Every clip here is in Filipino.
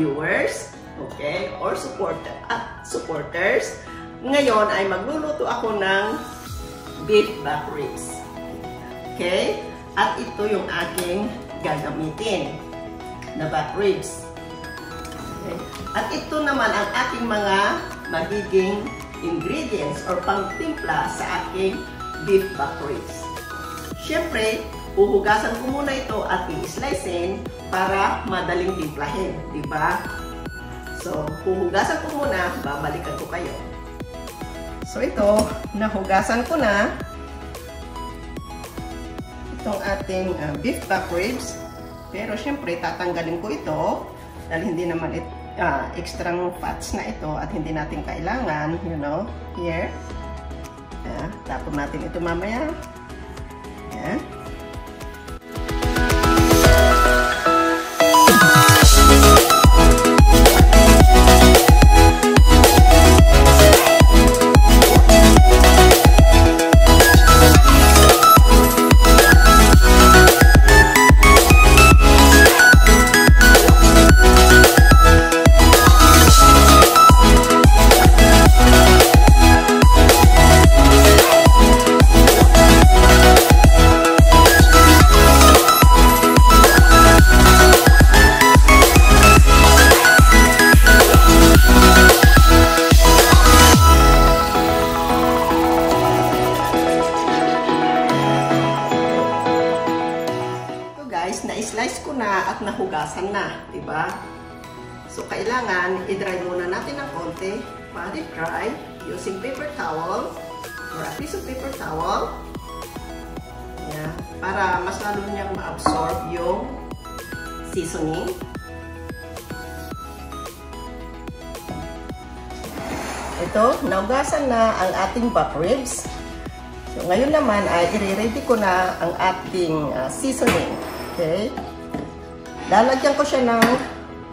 viewers, okay, or supporters. Ngayon ay magluluto ako ng beef back ribs. Okay? At ito yung aking gagamitin na back ribs. Okay? At ito naman ang aking mga magiging ingredients or pangtimpla sa aking beef back ribs. Siyempre, uhugasan ko muna ito at i-slicein para madaling timplahin, di ba? So, huhugasan ko muna, babalikan ko kayo. So, ito, nahugasan ko na itong ating beef back ribs. Pero, siyempre, tatanggalin ko ito dahil hindi naman extra fats na ito at hindi natin kailangan, you know, here. Tapon natin ito mamaya. Ayan. Na-slice ko na at nahugasan na, diba? So, kailangan i-dry muna natin ng konti. Let it dry using paper towel or a piece of paper towel. Yeah, para mas lalo niyang ma-absorb yung seasoning. Ito, nahugasan na ang ating back ribs. So, ngayon naman ay i-ready ko na ang ating seasoning. Okay? Lalagyan ko siya ng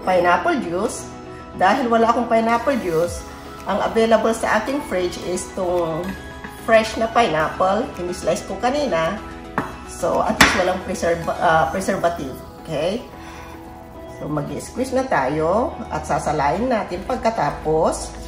pineapple juice. Dahil wala akong pineapple juice, ang available sa aking fridge is itong fresh na pineapple. Ini-slice ko kanina. So, at least walang preservative. Okay? So, mag-squeeze na tayo at sasalain natin pagkatapos.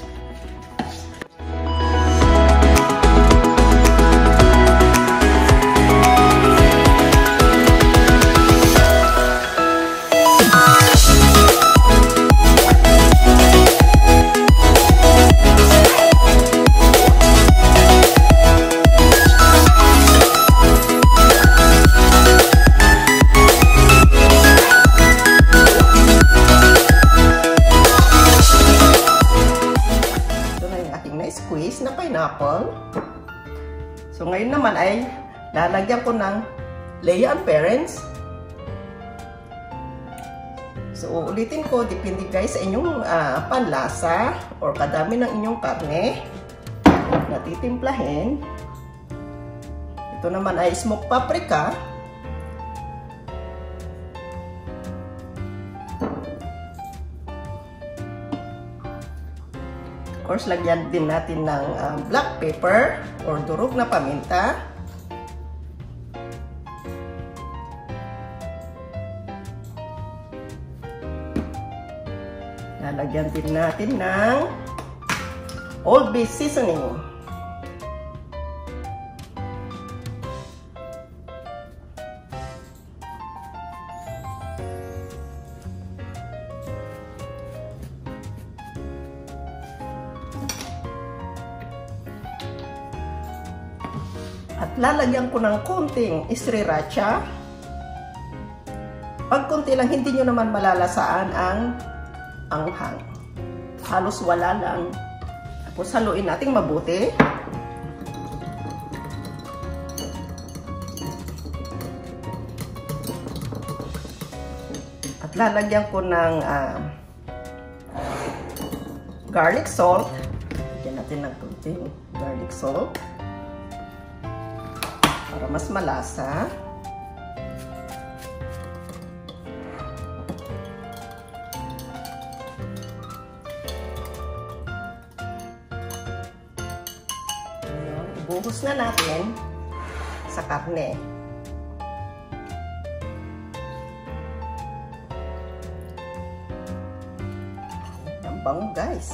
Squeeze na pineapple. So, ngayon naman ay lalagyan ko ng Lea and Parents. So, uulitin ko, depende guys sa inyong panlasa or kadami ng inyong karne na titimplahin. Ito naman ay smoked paprika. Of course, lagyan din natin ng black pepper or durog na paminta. Lalagyan din natin ng Old Bay seasoning. At lalagyan ko ng konting sriracha. Pag konti lang, hindi nyo naman malalasaan ang anghang. Halos wala lang. Tapos haluin natin mabuti. At lalagyan ko ng garlic salt. Lagyan natin ng konting garlic salt. Para mas malasa. Ibuhos na natin sa karne. Ang bango, guys.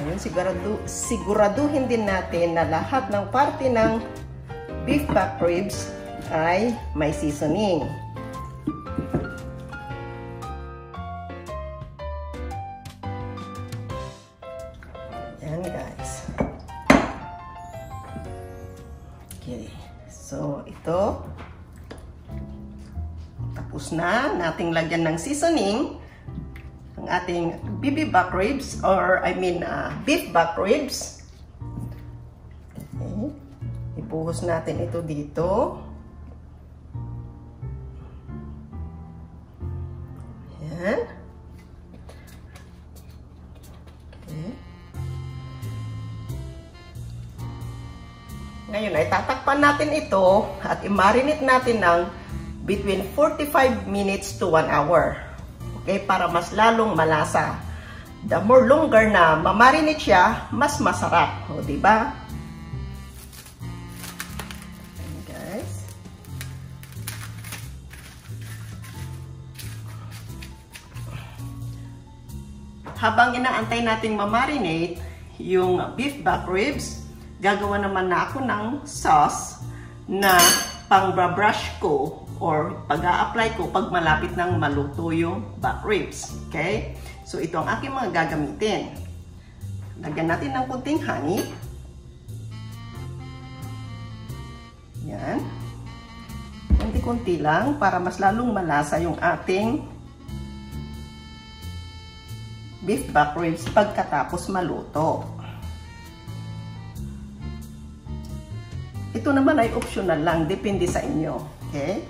Ngayon, siguraduhin din natin na lahat ng parte ng beef back ribs ay may seasoning. Yan, guys. Okay. So, ito. Tapos na nating lagyan ng seasoning ang ating BB back ribs or beef back ribs. Okay. Ibuhos natin ito dito. Yan. Okay. Ngayon ay tatakpan natin ito at i-marinate natin ng between 45 minutes to 1 hour. Okay, para mas lalong malasa. The more longer na mamarinate siya, mas masarap. O, diba? Ayan, guys. Habang inaantay natin mamarinate yung beef back ribs, gagawa naman na ako ng sauce na pang-brush ko or pag-a-apply ko pag malapit ng maluto yung back ribs. Okay? So, ito ang aking mga gagamitin. Lagyan natin ng kunting honey. Yan. Kunti-kunti lang para mas lalong malasa yung ating beef back ribs pagkatapos maluto. Ito naman ay optional lang, depende sa inyo. Okay?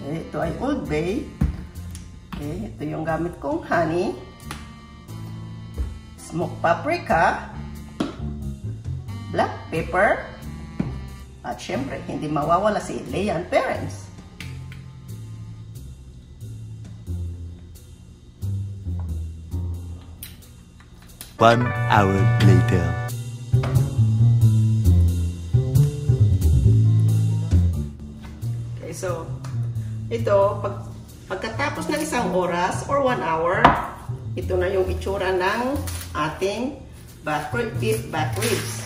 Okay, ito ay Old Bay. Okay, ito yung gamit kong honey, smoked paprika, black pepper, at syempre, hindi mawawala si Leyan Parents. One hour later. Okay, so ito, pagkatapos ng 1 oras or 1 hour, ito na yung itsura ng ating beef back ribs.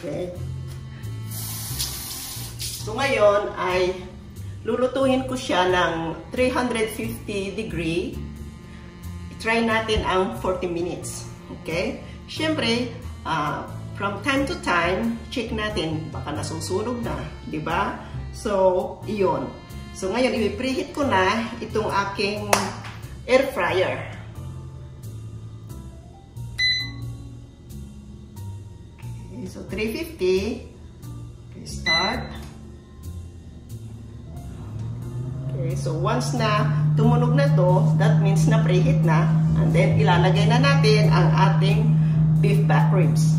Okay. So ngayon ay lulutuin ko siya ng 350 degree. Try natin ang 40 minutes. Okay? Siyempre, from time to time, check natin. Baka nasusunog na. Diba? So, iyon. So, ngayon, i-preheat ko na itong aking air fryer. Okay, so, 350. Okay, start. Okay, so once na tumunog na to, that means na preheat na. And then, ilalagay na natin ang ating beef back ribs.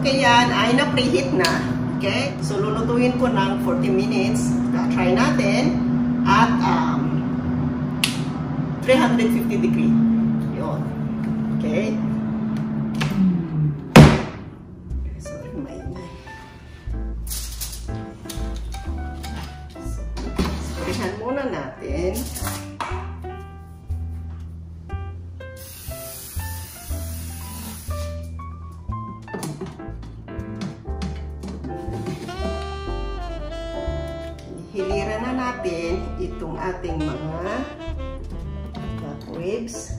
Okay, yan ay na-preheat na. Okay, so lulutuin ko ng 40 minutes. Try natin at 350 degree. Yun. Okay. Sorry, maingay. So, surihan muna natin. Hiliran na natin itong ating mga back ribs.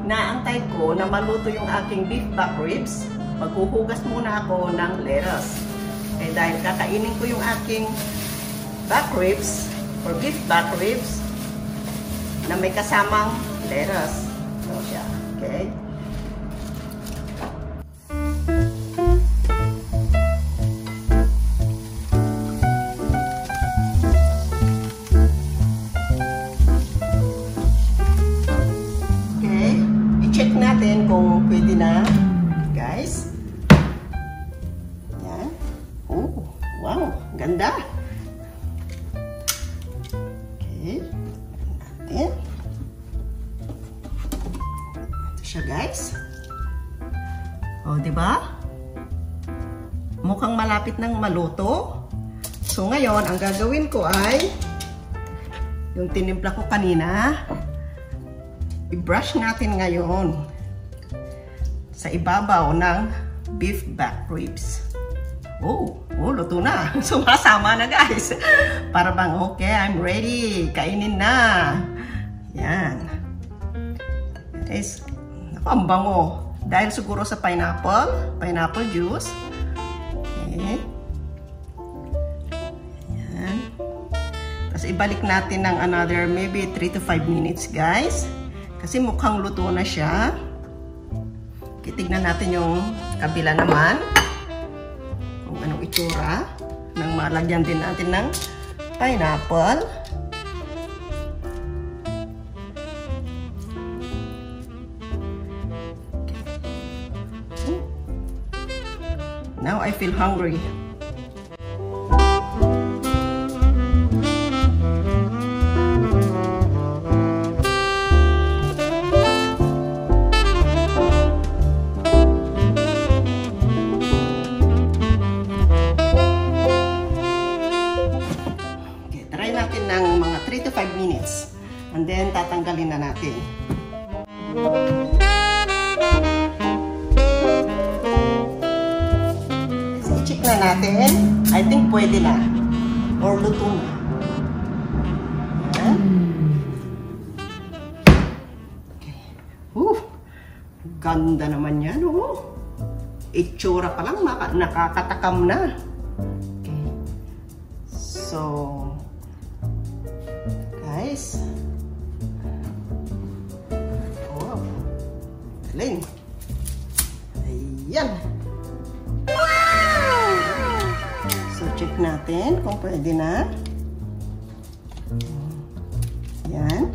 naantay ko na maluto yung aking beef back ribs, maghuhugas muna ako ng lettuce. Eh dahil kakainin ko yung aking back ribs or beef back ribs na may kasamang lettuce. So siya, okay? Natin kung pwede na, guys. Yan. Oh, wow, ganda. Okay. Natin. Ito siya, guys. Oh, di ba? Mukhang malapit ng maluto. So ngayon, ang gagawin ko ay yung tinimpla ko kanina. I-brush natin ngayon sa ibabaw ng beef back ribs. Oh, luto na. Sumasama na, guys. Para bang, okay, I'm ready. Kainin na. Yan. Guys, ang bango. Dahil siguro sa pineapple juice. Okay. Yan. Tapos ibalik natin ng another maybe 3 to 5 minutes, guys. Kasi mukhang luto na siya. Titignan natin yung kabila naman. Kung anong itsura. Nang malagyan din natin ng pineapple. Okay. Now I feel hungry. Ng mga 3 to 5 minutes. And then, tatanggalin na natin. So, check na natin. I think pwede na. Or luto na. Ayan. Okay. Ganda naman yan, oh. Itsura pa lang, nakakatakam na. Okay. So, guys. Oh. Galing. Ayan. Wow! So, check natin kung pwede na. Ayan.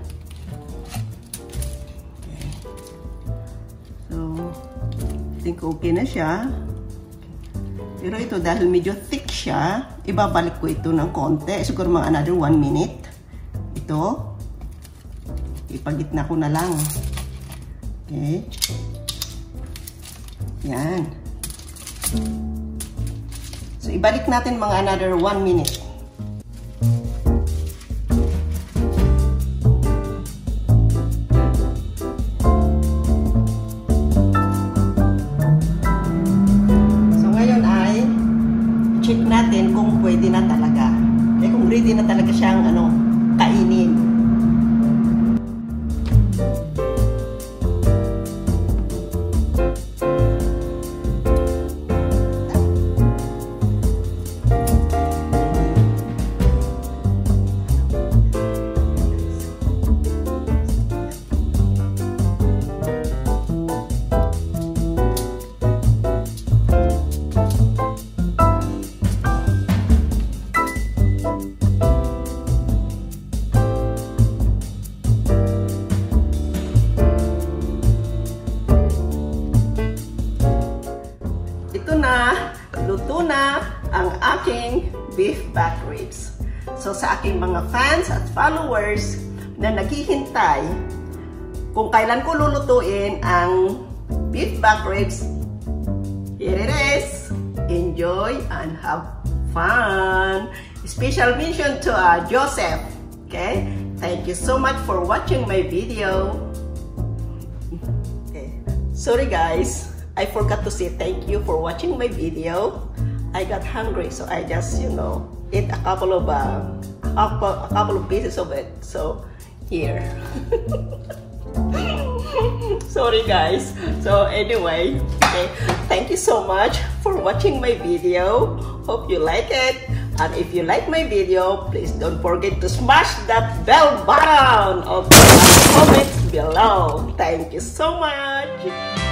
Okay. So, I think okay na siya. Pero ito, dahil medyo thick siya, ibabalik ko ito ng konti. Siguro mga another 1 minute. Ito, ipagitna ko na lang. Okay. Yan. So, ibalik natin mga another 1 minute. So, ngayon ay check natin kung pwede na talaga. Kung ready na talaga siyang kainin. Luto na ang aking beef back ribs. So sa aking mga fans at followers na naghihintay kung kailan ko lulutuin ang beef back ribs, here it is. Enjoy and have fun. Special mention to Joseph. Okay? Thank you so much for watching my video. Okay. Sorry guys, I forgot to say thank you for watching my video. I got hungry, so I just, ate a couple of pieces of it. So, here. Sorry guys. So anyway, okay, thank you so much for watching my video. Hope you like it. And if you like my video, please don't forget to smash that bell button. Okay, comments below. Thank you so much.